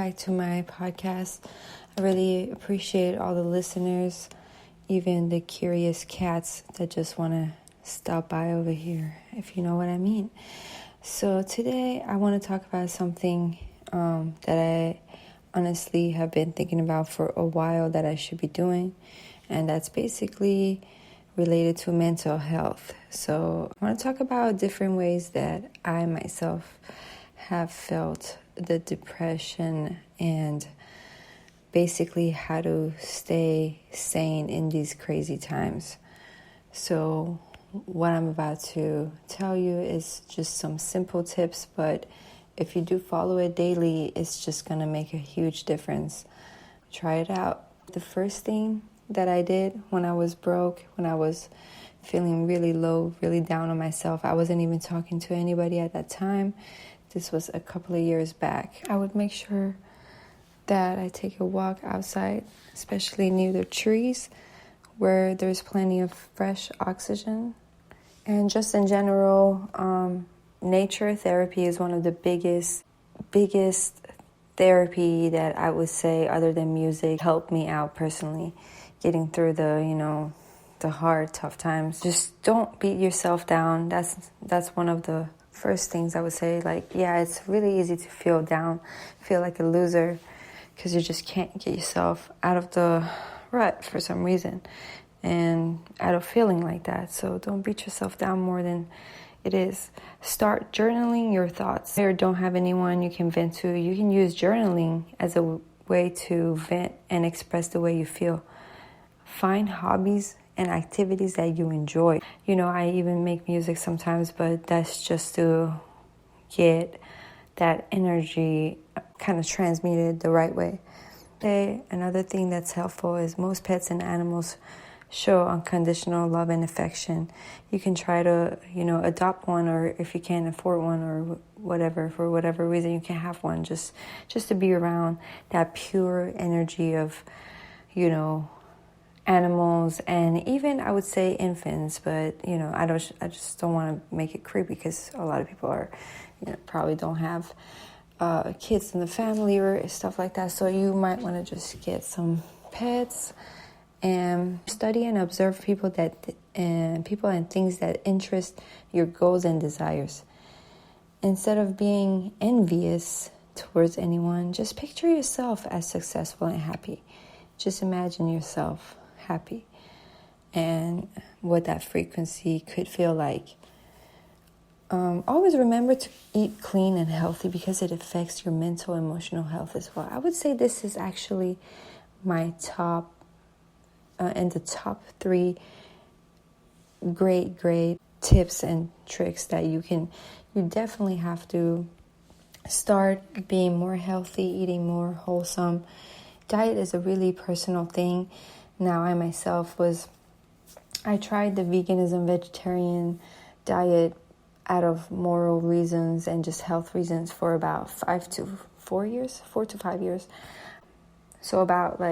back to my podcast. I really appreciate all the listeners, even the curious cats that just want to stop by over here, if you know what I mean. So today I want to talk about something that I honestly have been thinking about for a while that I should be doing, and that's basically related to mental health. So I want to talk about different ways that I myself have felt the depression and basically how to stay sane in these crazy times. So what I'm about to tell you is just some simple tips, but if you do follow it daily, it's just going to make a huge difference. Try it out. The first thing that I did when I was broke, when I was feeling really low, really down on myself, I wasn't even talking to anybody at that time. This was a couple of years back. I would make sure that I take a walk outside, especially near the trees where there's plenty of fresh oxygen. And just in general, nature therapy is one of the biggest therapy that I would say, other than music, helped me out personally, getting through the hard, tough times. Just don't beat yourself down. That's one of the first things I would say. It's really easy to feel down, feel like a loser, because you just can't get yourself out of the rut for some reason and out of feeling like that. So don't beat yourself down more than it is. Start journaling your thoughts. Or don't have anyone you can vent to. You can use journaling as a way to vent and express the way you feel. Find hobbies and activities that you enjoy. I even make music sometimes, but that's just to get that energy kind of transmuted the right way. Another thing that's helpful is most pets and animals show unconditional love and affection. You can try to, adopt one, or if you can't afford one or whatever, for whatever reason you can't have one, just to be around that pure energy of, animals, and even I would say infants, but I just don't want to make it creepy, because a lot of people are probably don't have kids in the family or stuff like that, so you might want to just get some pets and study and observe people and things that interest your goals and desires. Instead of being envious towards anyone, just picture yourself as successful and happy. Just imagine yourself happy and what that frequency could feel like. Always remember to eat clean and healthy, because it affects your mental, emotional health as well. I would say this is actually my top and the top 3 great tips and tricks that you definitely have to start being more healthy, eating more wholesome. Diet is a really personal thing. Now, I tried the veganism, vegetarian diet out of moral reasons and just health reasons for about 4 to 5 years. So about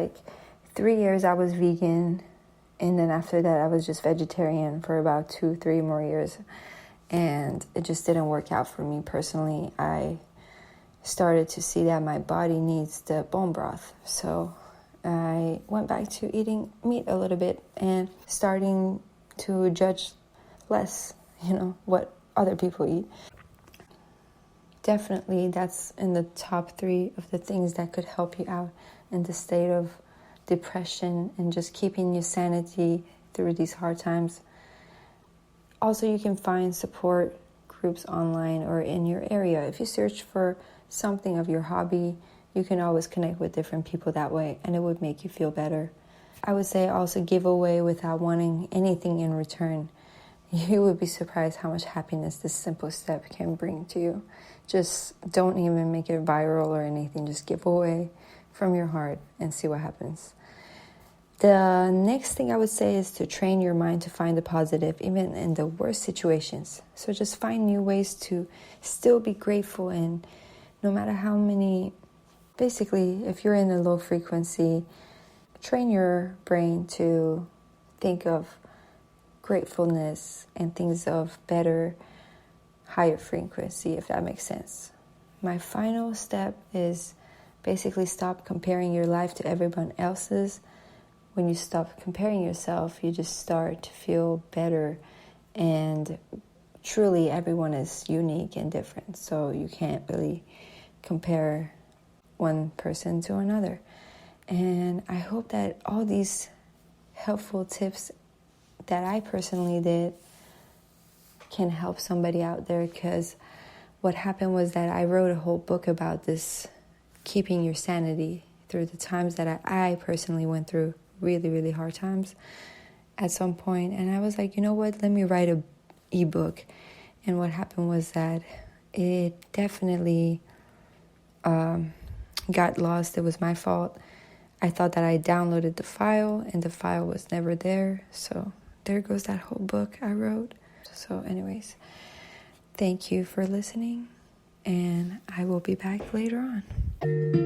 3 years I was vegan, and then after that I was just vegetarian for about 2-3 more years, and it just didn't work out for me personally. I started to see that my body needs the bone broth, so I went back to eating meat a little bit and starting to judge less, what other people eat. Definitely that's in the top 3 of the things that could help you out in the state of depression and just keeping your sanity through these hard times. Also, you can find support groups online or in your area. If you search for something of your hobby, you can always connect with different people that way, and it would make you feel better. I would say also give away without wanting anything in return. You would be surprised how much happiness this simple step can bring to you. Just don't even make it viral or anything. Just give away from your heart and see what happens. The next thing I would say is to train your mind to find the positive, even in the worst situations. So just find new ways to still be grateful, and no matter how many, basically, if you're in a low frequency, train your brain to think of gratefulness and things of better, higher frequency, if that makes sense. My final step is basically stop comparing your life to everyone else's. When you stop comparing yourself, you just start to feel better. And truly, everyone is unique and different. So you can't really compare one person to another. And I hope that all these helpful tips that I personally did can help somebody out there, because what happened was that I wrote a whole book about this, keeping your sanity through the times that I personally went through really, really hard times at some point. And I was like, you know what, let me write a ebook. And what happened was that it definitely got lost. It was my fault. I thought that I downloaded the file and the file was never there. So there goes that whole book I wrote. So anyways, thank you for listening, and I will be back later on.